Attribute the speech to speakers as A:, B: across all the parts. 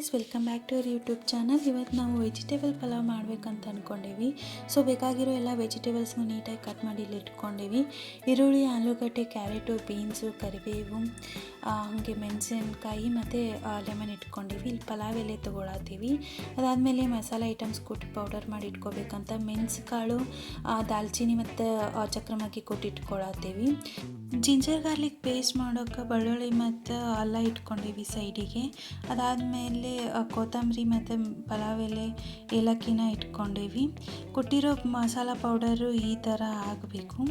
A: Guys, welcome back to our YouTube channel. ಇವತ್ತು ನಾವು vegetable pulao ಮಾಡಬೇಕಂತ ಅಂದ್ಕೊಂಡೇವಿ. ಸೊ ಬೇಕಾಗಿರೋ ಎಲ್ಲ ವೆಜಿಟೇಬಲ್ಸ್ನ ನೀಟಾಗಿ ಕಟ್ ಮಾಡಿ ಇಲ್ಲಿ ಇಟ್ಕೊಂಡೇವಿ. ಈರುಳ್ಳಿ, ಆಲೂಗಡ್ಡೆ, ಕ್ಯಾರೆಟು, ಬೀನ್ಸು, ಕರಿಬೇವು, ಹಾಗೆ ಮೆಣಸಿನ್ಕಾಯಿ ಮತ್ತು ಲೆಮನ್ ಇಟ್ಕೊಂಡೇವಿ. ಇಲ್ಲಿ ಪಲಾವ್ ಎಲೆ ತೊಗೊಳತ್ತೀವಿ. ಅದಾದಮೇಲೆ ಮಸಾಲೆ ಐಟಮ್ಸ್ ಕೊಟ್ಟು ಪೌಡರ್ ಮಾಡಿ ಇಟ್ಕೋಬೇಕಂತ ಮೆಣಸುಕಾಳು, ದಾಲ್ಚಿನ್ನಿ ಮತ್ತು ಚಕ್ರಮಕ್ಕಿ ಕೊಟ್ಟು ಇಟ್ಕೊಳತ್ತೀವಿ. ಜಿಂಜರ್ ಗಾರ್ಲಿಕ್ ಪೇಸ್ಟ್ ಮಾಡೋಕೆ ಬೆಳ್ಳುಳ್ಳಿ ಮತ್ತು ಅಲ್ಲ ಇಟ್ಕೊಂಡೀವಿ ಸೈಡಿಗೆ. ಅದಾದಮೇಲೆ ಕೊತ್ತಂಬರಿ ಮತ್ತು ಪಲಾವ್ ಎಲೆ, ಏಲಕ್ಕಿನ ಇಟ್ಕೊಂಡೇವಿ. ಕೊಟ್ಟಿರೋ ಮಸಾಲ ಪೌಡರು ಈ ಥರ ಆಗಬೇಕು.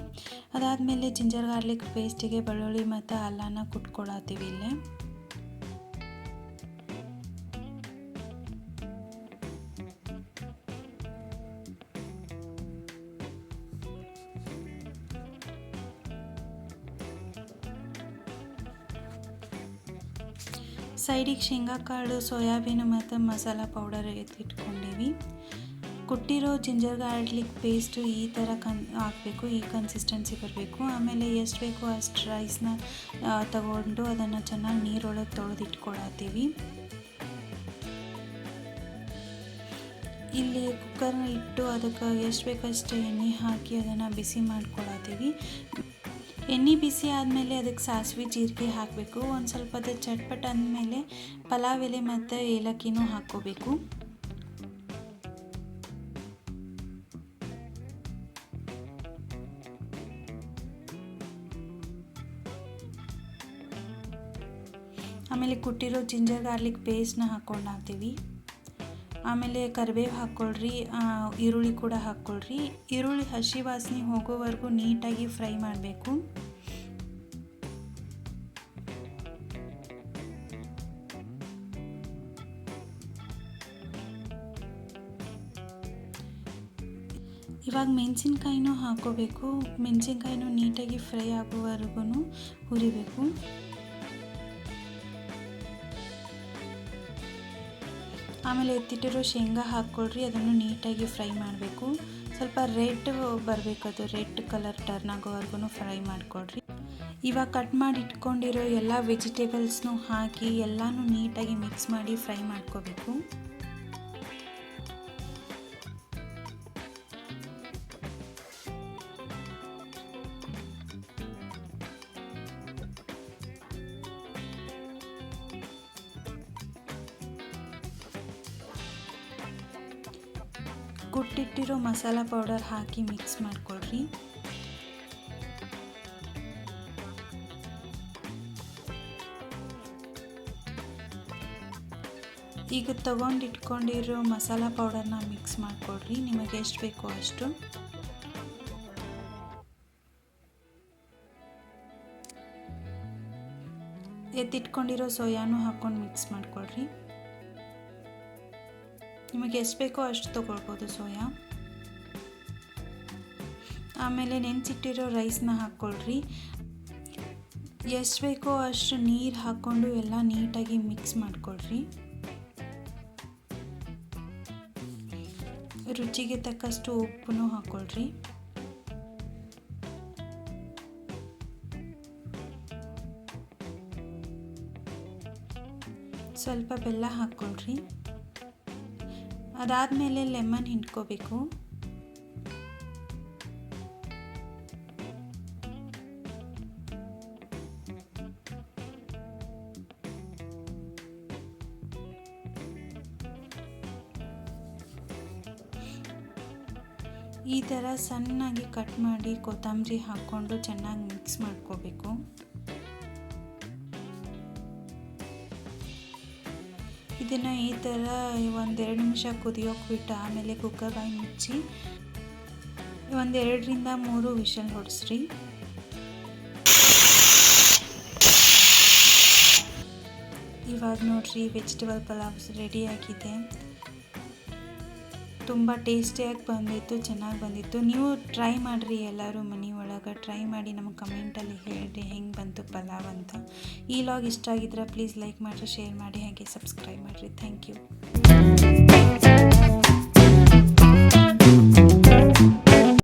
A: ಅದಾದಮೇಲೆ ಜಿಂಜರ್ ಗಾರ್ಲಿಕ್ ಪೇಸ್ಟಿಗೆ ಬೆಳ್ಳುಳ್ಳಿ ಮತ್ತು ಅಲ್ಲನ ಕುಟ್ಕೊಳತ್ತೀವಿ ಇಲ್ಲೇ. ಸೈಡಿಗೆ ಶೇಂಗಾಕಾಳು, ಸೋಯಾಬೀನು ಮತ್ತು ಮಸಾಲ ಪೌಡರ್ ಎತ್ತಿಟ್ಕೊಂಡೀವಿ. ಕೊಟ್ಟಿರೋ ಜಿಂಜರ್ ಗಾರ್ಲಿಕ್ ಪೇಸ್ಟು ಈ ಥರ ಹಾಕಬೇಕು, ಈ ಕನ್ಸಿಸ್ಟೆನ್ಸಿ ಬರಬೇಕು. ಆಮೇಲೆ ಎಷ್ಟು ಬೇಕೋ ಅಷ್ಟು ರೈಸ್ನ ತಗೊಂಡು ಅದನ್ನು ಚೆನ್ನಾಗಿ ನೀರೊಳಗೆ ತೊಳೆದಿಟ್ಕೊಳತ್ತೀವಿ. ಇಲ್ಲಿ ಕುಕ್ಕರ್ನ ಇಟ್ಟು ಅದಕ್ಕೆ ಎಷ್ಟು ಬೇಕಷ್ಟು ಎಣ್ಣೆ ಹಾಕಿ ಅದನ್ನು ಬಿಸಿ ಮಾಡ್ಕೊಳತ್ತೀವಿ. ಎಣ್ಣೆ ಬಿಸಿ ಆದಮೇಲೆ ಅದಕ್ಕೆ ಸಾಸಿವೆ, ಜೀರಿಗೆ ಹಾಕಬೇಕು. ಒಂದು ಸ್ವಲ್ಪ ಅದು ಚಟ್ಪಟ ಅಂದಮೇಲೆ ಪಲಾವ್ ಎಲೆ ಮತ್ತು ಏಲಕ್ಕಿನೂ ಹಾಕ್ಕೋಬೇಕು. ಆಮೇಲೆ ಕುಟ್ಟಿರೋ ಜಿಂಜರ್ ಗಾರ್ಲಿಕ್ ಪೇಸ್ಟ್ನ ಹಾಕ್ಕೊಂಡಾಗ್ತೀವಿ. ಆಮೇಲೆ ಕರಿಬೇವು ಹಾಕ್ಕೊಳ್ರಿ, ಈರುಳ್ಳಿ ಕೂಡ ಹಾಕ್ಕೊಳ್ರಿ. ಈರುಳ್ಳಿ ಹಸಿ ವಾಸನೆ ಹೋಗೋವರೆಗೂ ನೀಟಾಗಿ ಫ್ರೈ ಮಾಡಬೇಕು. ಇವಾಗ ಮೆಣಸಿನ್ಕಾಯಿನೂ ಹಾಕ್ಕೋಬೇಕು. ಮೆಣಸಿನ್ಕಾಯಿನೂ ನೀಟಾಗಿ ಫ್ರೈ ಆಗೋವರೆಗೂ ಹುರಿಬೇಕು. ಆಮೇಲೆ ಎತ್ತಿಟ್ಟಿರೋ ಶೇಂಗಾ ಹಾಕ್ಕೊಳ್ರಿ, ಅದನ್ನು ನೀಟಾಗಿ ಫ್ರೈ ಮಾಡಬೇಕು. ಸ್ವಲ್ಪ ರೆಡ್ ಬರಬೇಕು, ಅದು ರೆಡ್ ಕಲರ್ ಟರ್ನ್ ಆಗೋವರೆಗೂ ಫ್ರೈ ಮಾಡಿಕೊಡ್ರಿ. ಇವಾಗ ಕಟ್ ಮಾಡಿ ಇಟ್ಕೊಂಡಿರೋ ಎಲ್ಲ ವೆಜಿಟೇಬಲ್ಸ್ನೂ ಹಾಕಿ ಎಲ್ಲನೂ ನೀಟಾಗಿ ಮಿಕ್ಸ್ ಮಾಡಿ ಫ್ರೈ ಮಾಡ್ಕೋಬೇಕು. ಕುಟ್ಟಿಟ್ಟಿರೋ ಮಸಾಲ ಪೌಡರ್ ಹಾಕಿ ಮಿಕ್ಸ್ ಮಾಡ್ಕೊಳ್ರಿ. ಈಗ ತಗೊಂಡಿಟ್ಕೊಂಡಿರೋ ಮಸಾಲ ಪೌಡರ್ನ ಮಿಕ್ಸ್ ಮಾಡ್ಕೊಳ್ರಿ, ನಿಮಗೆ ಎಷ್ಟು ಬೇಕೋ ಅಷ್ಟು. ಎತ್ತಿಟ್ಕೊಂಡಿರೋ ಸೋಯಾನು ಹಾಕ್ಕೊಂಡು ಮಿಕ್ಸ್ ಮಾಡ್ಕೊಳ್ರಿ. ನಿಮಗೆ ಎಷ್ಟು ಬೇಕೋ ಅಷ್ಟು ತೊಗೊಳ್ಬೋದು ಸೋಯಾ. ಆಮೇಲೆ ನೆನೆಸಿಟ್ಟಿರೋ ರೈಸ್ನ ಹಾಕ್ಕೊಳ್ರಿ. ಎಷ್ಟು ಬೇಕೋ ಅಷ್ಟು ನೀರು ಹಾಕ್ಕೊಂಡು ಎಲ್ಲ ನೀಟಾಗಿ ಮಿಕ್ಸ್ ಮಾಡ್ಕೊಳ್ರಿ. ರುಚಿಗೆ ತಕ್ಕಷ್ಟು ಉಪ್ಪನ್ನು ಹಾಕ್ಕೊಳ್ರಿ. ಸ್ವಲ್ಪ ಬೆಲ್ಲ ಹಾಕ್ಕೊಳ್ರಿ. ಅದಾದಮೇಲೆ ಲೆಮನ್ ಹಿಂಡ್ಕೋಬೇಕು. ಈ ಥರ ಸಣ್ಣಾಗಿ ಕಟ್ ಮಾಡಿ ಕೊತ್ತಂಬರಿ ಹಾಕ್ಕೊಂಡು ಚೆನ್ನಾಗಿ ಮಿಕ್ಸ್ ಮಾಡ್ಕೋಬೇಕು. ಇದನ್ನು ಈ ಥರ 1-2 ನಿಮಿಷ ಕುದಿಯೋಕೆ ಬಿಟ್ಟು ಆಮೇಲೆ ಕುಕ್ಕರ್ ಬಾಯಿ ಮುಚ್ಚಿ 2-3 ವಿಷಲ್ ಹೊಡಿಸ್ರಿ. ಇವಾಗ ನೋಡ್ರಿ, ವೆಜಿಟೇಬಲ್ ಪಲಾವ್ ರೆಡಿ ಆಗಿದೆ. ತುಂಬ ಟೇಸ್ಟಿಯಾಗಿ ಬಂದಿತ್ತು, ಚೆನ್ನಾಗಿ ಬಂದಿತ್ತು. ನೀವು ಟ್ರೈ ಮಾಡಿರಿ, ಎಲ್ಲರೂ ಮನೆ ಒಳಗೆ ಟ್ರೈ ಮಾಡಿ ನಮಗೆ ಕಮೆಂಟಲ್ಲಿ ಹೇಳಿರಿ ಹೆಂಗೆ ಬಂತು ಪಲಾವ್ ಅಂತ. ಈ ಲಾಗ್ ಇಷ್ಟ ಆಗಿದ್ರೆ ಪ್ಲೀಸ್ ಲೈಕ್ ಮಾಡಿರಿ, ಶೇರ್ ಮಾಡಿ, ಹಾಗೆ ಸಬ್ಸ್ಕ್ರೈಬ್ ಮಾಡಿರಿ. Thank you.